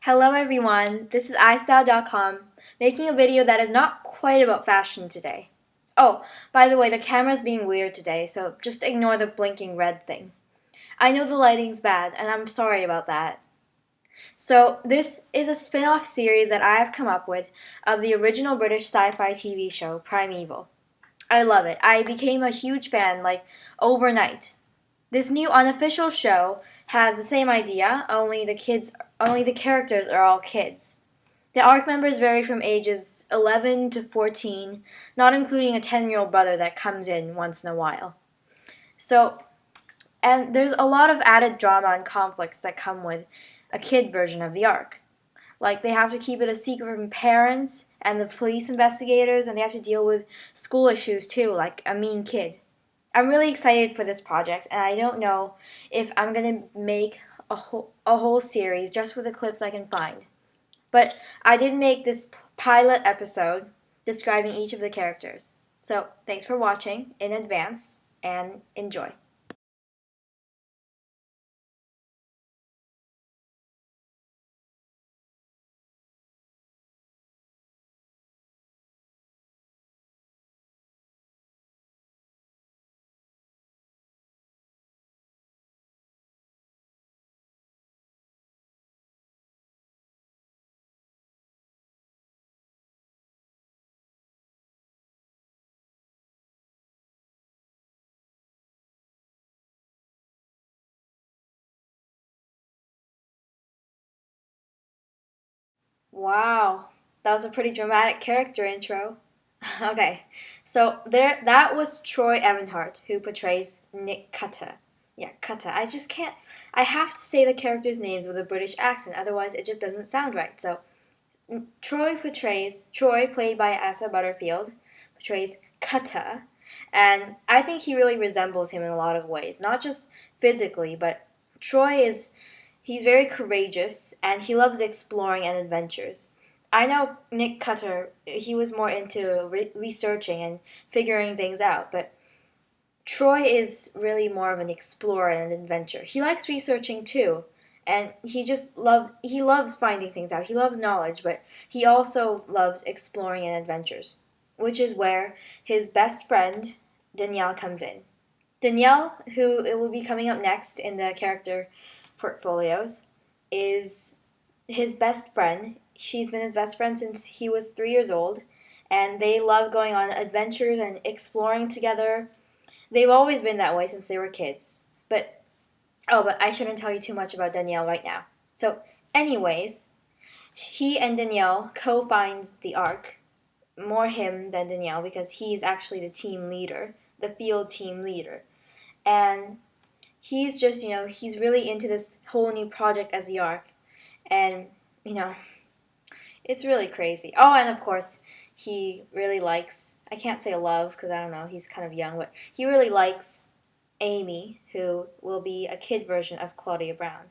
Hello everyone, this is istyledotcom, making a video that is not quite about fashion today. Oh, by the way, the camera's being weird today, so just ignore the blinking red thing. I know the lighting's bad, and I'm sorry about that. So, this is a spin-off series that I have come up with of the original British sci-fi TV show, Primeval. I love it. I became a huge fan, like, overnight. This new unofficial show has the same idea, only the characters are all kids. The ARC members vary from ages 11 to 14, not including a 10-year-old brother that comes in once in a while. And there's a lot of added drama and conflicts that come with a kid version of the ARC. Like, they have to keep it a secret from parents and the police investigators, and they have to deal with school issues too, like a mean kid. I'm really excited for this project, and I don't know if I'm going to make a whole series just with the clips I can find. But I did make this pilot episode describing each of the characters. So thanks for watching in advance, and enjoy. Wow, that was a pretty dramatic character intro. Okay, so that was Troy Evanhart, who portrays Nick Cutter. Yeah, Cutter. I just can't. I have to say the characters' names with a British accent, otherwise it just doesn't sound right. So Troy, played by Asa Butterfield, portrays Cutter, and I think he really resembles him in a lot of ways, not just physically, but he's very courageous and he loves exploring and adventures. I know Nick Cutter, he was more into researching and figuring things out, but Troy is really more of an explorer and an adventurer. He likes researching too, and he loves finding things out. He loves knowledge, but he also loves exploring and adventures, which is where his best friend Danielle comes in. Danielle, who it will be coming up next in the character portfolios, is his best friend. She's been his best friend since he was 3 years old, and they love going on adventures and exploring together. They've always been that way since they were kids. But I shouldn't tell you too much about Danielle right now. So, anyways, he and Danielle co-finds the ARC. More him than Danielle because he's actually the team leader, the field team leader. And he's just, he's really into this whole new project as the ARC. And, you know, it's really crazy. Oh, and of course, he really likes, I can't say love because I don't know, he's kind of young, but he really likes Amy, who will be a kid version of Claudia Brown.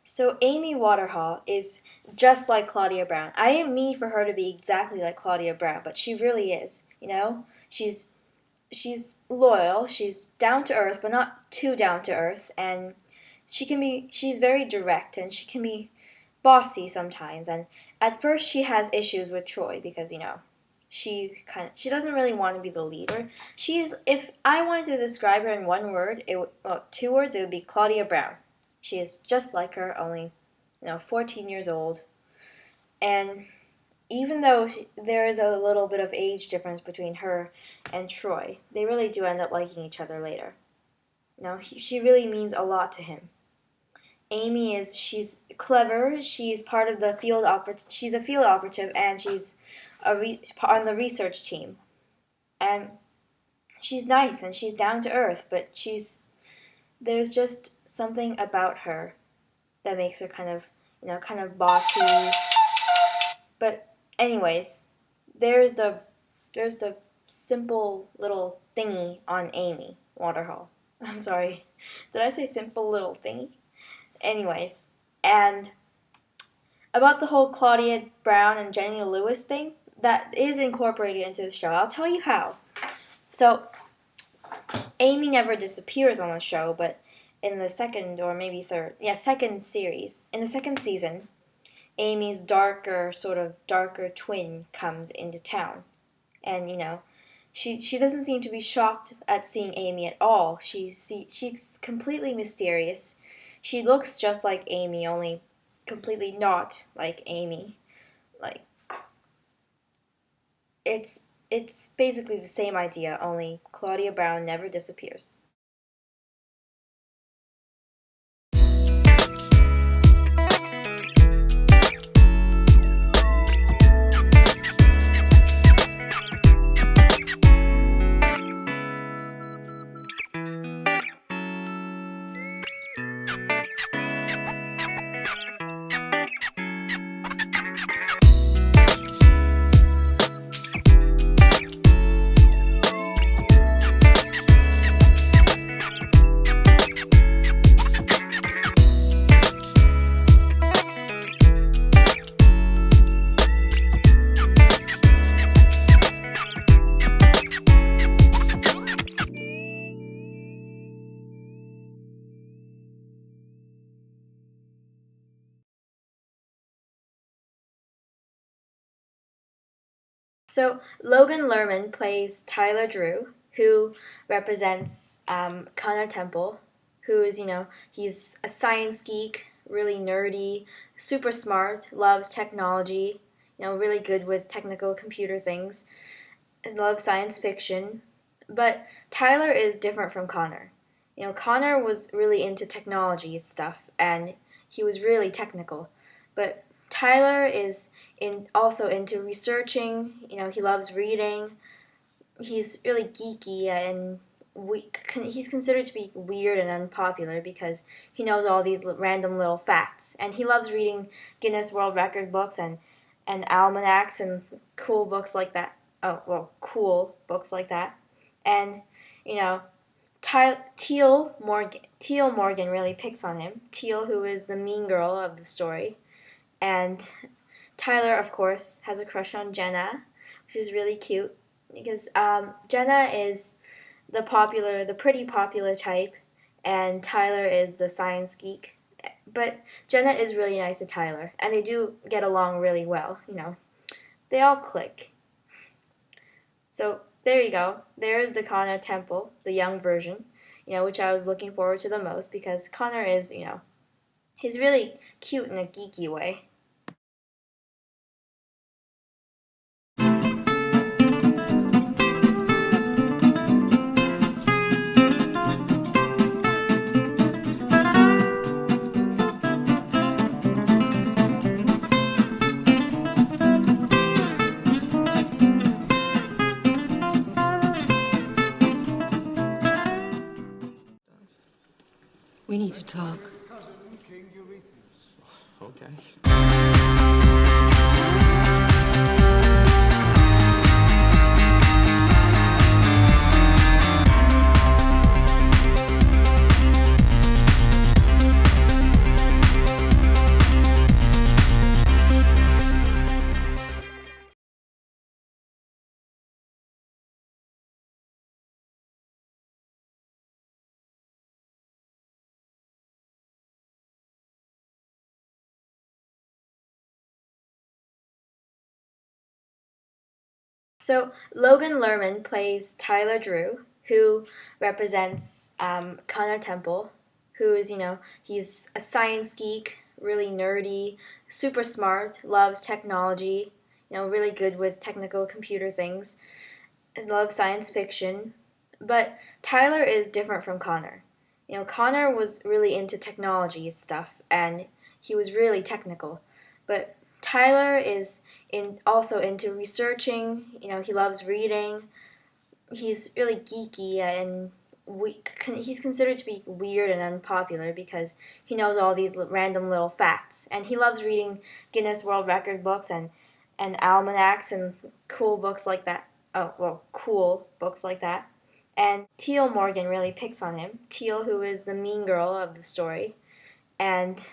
So Amy Waterhall is just like Claudia Brown. I didn't mean for her to be exactly like Claudia Brown, but she really is. You know, she's loyal, she's down to earth, but not too down to earth, and she's very direct, and she can be bossy sometimes. And at first she has issues with Troy because, she doesn't really want to be the leader. If I wanted to describe her in one word, 2 words, it would be Claudia Brown. She is just like her, only 14 years old. And even though there is a little bit of age difference between her and Troy, they really do end up liking each other later. She really means a lot to him. She's clever. She's part of the she's a field operative, and she's on the research team. And she's nice and she's down to earth, but there's just something about her that makes her kind of bossy. But anyways, there's the simple little thingy on Amy Waterhall. I'm sorry. Did I say simple little thingy? Anyways, and about the whole Claudia Brown and Jenny Lewis thing, that is incorporated into the show. I'll tell you how. So, Amy never disappears on the show, but in the second or maybe second series, in the second season, Amy's darker twin comes into town. And, she doesn't seem to be shocked at seeing Amy at all. She's completely mysterious. She looks just like Amy, only completely not like Amy. Like, it's basically the same idea, only Claudia Brown never disappears. So Logan Lerman plays Tyler Drew, who represents Connor Temple, who is, he's a science geek, really nerdy, super smart, loves technology, really good with technical computer things, and loves science fiction. But Tyler is different from Connor. Connor was really into technology stuff, and he was really technical. But Tyler is also into researching. He loves reading. He's really geeky, and he's considered to be weird and unpopular because he knows all these random little facts. And he loves reading Guinness World Record books and almanacs and cool books like that. Cool books like that. And, Teal Morgan really picks on him. Teal, who is the mean girl of the story. And Tyler, of course, has a crush on Jenna, which is really cute because Jenna is the pretty popular type, and Tyler is the science geek. But Jenna is really nice to Tyler, and they do get along really well. They all click. So there you go. There's the Connor Temple, the young version, which I was looking forward to the most because Connor is, he's really cute in a geeky way. We need to talk. Okay. So Logan Lerman plays Tyler Drew, who represents Connor Temple, who is, he's a science geek, really nerdy, super smart, loves technology, really good with technical computer things, and loves science fiction. But Tyler is different from Connor. Connor was really into technology stuff, and he was really technical. But Tyler is also into researching. He loves reading. He's really geeky, and he's considered to be weird and unpopular because he knows all these random little facts, and he loves reading Guinness World Record books and almanacs and cool books like that. Oh, well, cool books like that. And Teal Morgan really picks on him. Teal, who is the mean girl of the story, and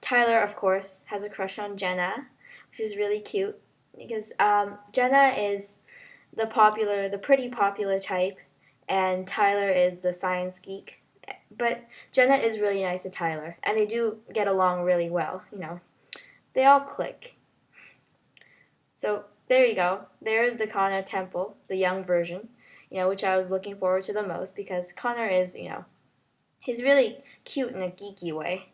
Tyler, of course, has a crush on Jenna, which is really cute because Jenna is the pretty popular type, and Tyler is the science geek. But Jenna is really nice to Tyler, and they do get along really well. They all click. So there you go. There's the Connor Temple, the young version, which I was looking forward to the most because Connor is, he's really cute in a geeky way.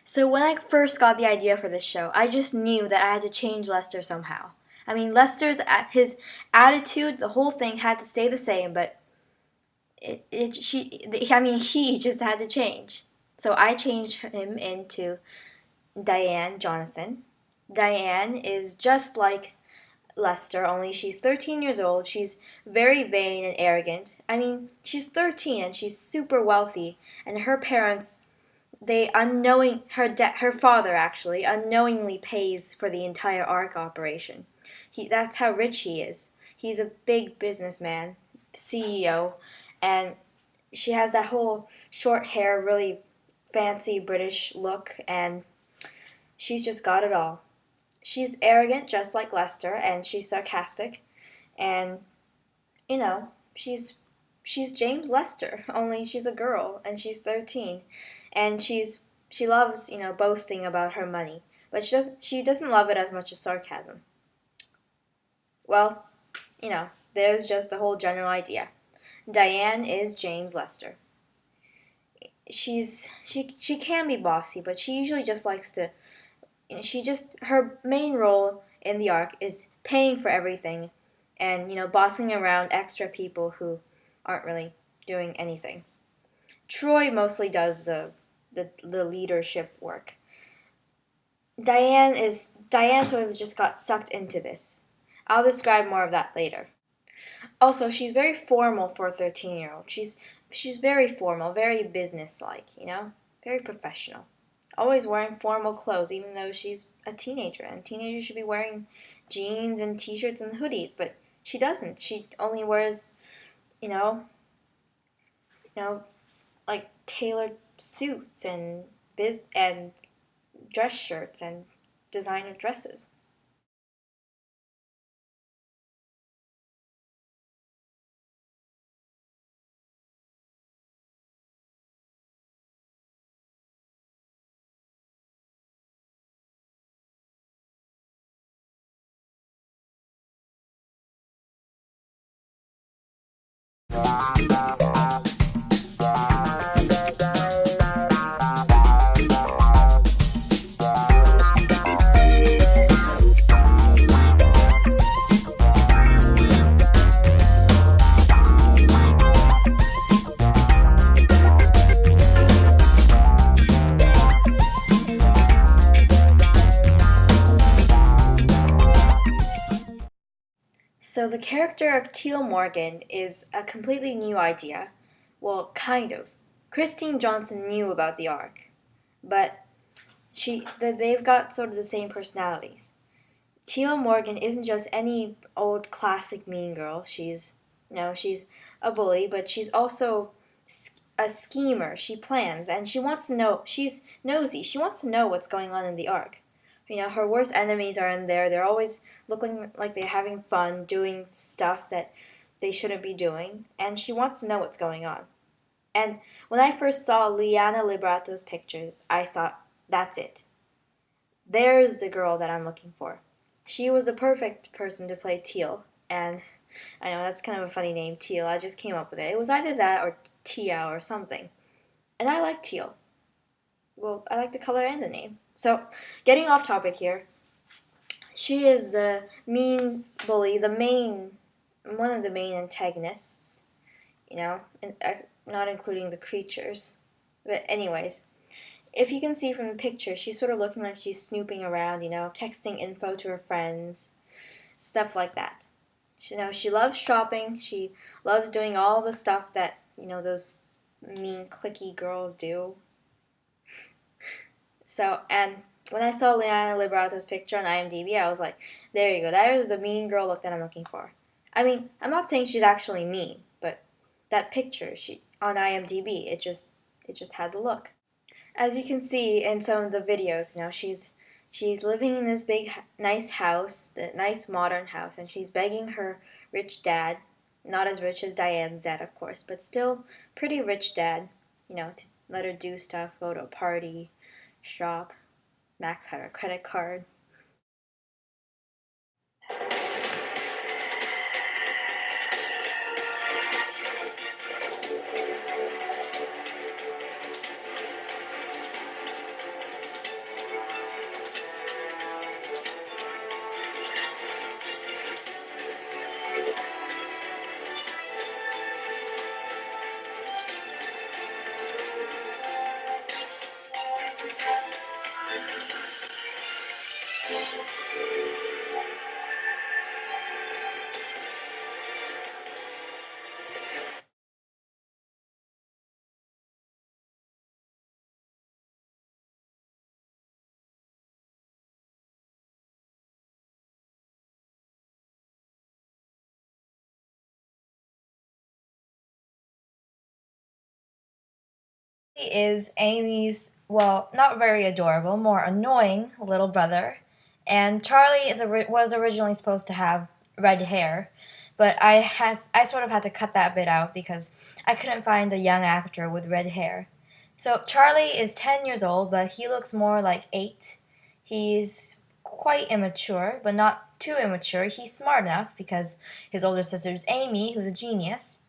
So when I first got the idea for this show, I just knew that I had to change Lester somehow. I mean, his attitude, the whole thing had to stay the same, but he just had to change. So I changed him into Diane Jonathan. Diane is just like Lester, only she's 13 years old. She's very vain and arrogant. I mean, she's 13 and she's super wealthy, and her parents, her father actually unknowingly pays for the entire ARC operation. That's how rich he is. He's a big businessman, CEO, and she has that whole short hair, really fancy British look, and she's just got it all. She's arrogant, just like Lester, and she's sarcastic, and she's James Lester, only she's a girl and she's 13, and she loves boasting about her money, but she doesn't love it as much as sarcasm. Well, there's just the whole general idea. Diane is James Lester. She can be bossy, but she usually just likes to. Her main role in the arc is paying for everything, and bossing around extra people who aren't really doing anything. Troy mostly does the leadership work. Diane sort of just got sucked into this. I'll describe more of that later. Also, she's very formal for a 13-year-old. She's very formal, very businesslike, very professional. Always wearing formal clothes, even though she's a teenager, and teenagers should be wearing jeans and t-shirts and hoodies, but she doesn't. She only wears, you know, like tailored suits and dress shirts and designer dresses. So the character of Teal Morgan is a completely new idea. Well, kind of. Christine Johnson knew about the arc, but they've got sort of the same personalities. Teal Morgan isn't just any old classic mean girl. She's a bully, but she's also a schemer. She plans, and she wants to know. She's nosy. She wants to know what's going on in the arc. Her worst enemies are in there. They're always looking like they're having fun, doing stuff that they shouldn't be doing, and she wants to know what's going on. And when I first saw Liana Librato's picture, I thought, that's it. There's the girl that I'm looking for. She was the perfect person to play Teal, and I know that's kind of a funny name, Teal. I just came up with it. It was either that or Tia or something. And I like Teal. Well, I like the color and the name. So, getting off topic here, she is the mean bully, one of the main antagonists, not including the creatures. But anyways, if you can see from the picture, she's sort of looking like she's snooping around, texting info to her friends, stuff like that. She loves shopping. She loves doing all the stuff that, those mean, cliquey girls do. So, and when I saw Liana Librato's picture on IMDb, I was like, there you go. That is the mean girl look that I'm looking for. I mean, I'm not saying she's actually mean, but that picture on IMDb, it just had the look. As you can see in some of the videos, she's living in this big, nice house, the nice modern house, and she's begging her rich dad, not as rich as Diane's dad, of course, but still pretty rich dad, to let her do stuff, go to a party, shop, max out her credit card. Is Amy's, well, not very adorable, more annoying little brother. And Charlie was originally supposed to have red hair, but I sort of had to cut that bit out because I couldn't find a young actor with red hair. So Charlie is 10 years old, but he looks more like 8. He's quite immature, but not too immature. He's smart enough because his older sister is Amy, who's a genius.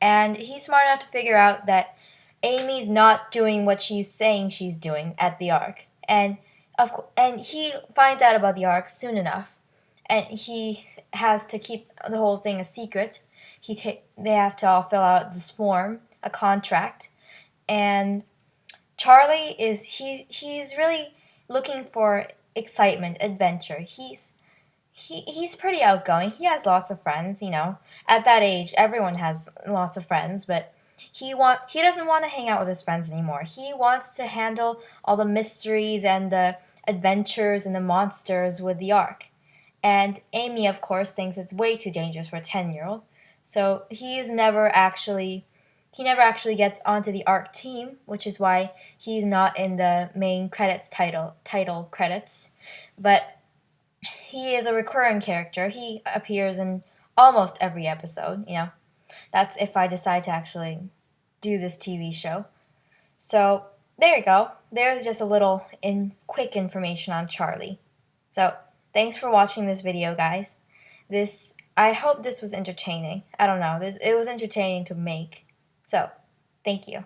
And he's smart enough to figure out that Amy's not doing what she's saying she's doing at the Ark. And he finds out about the Ark soon enough. And he has to keep the whole thing a secret. They have to all fill out this form, a contract. And Charlie he's really looking for excitement, adventure. He's pretty outgoing. He has lots of friends, At that age, everyone has lots of friends, but he doesn't want to hang out with his friends anymore. He wants to handle all the mysteries and the adventures and the monsters with the Ark. And Amy, of course, thinks it's way too dangerous for a 10-year-old. So he never actually gets onto the Ark team, which is why he's not in the main credits title credits. But he is a recurring character. He appears in almost every episode, That's if I decide to actually do this TV show. So there you go. There's just a little quick information on Charlie. So thanks for watching this video, guys. I hope this was entertaining. I don't know. It was entertaining to make. So thank you.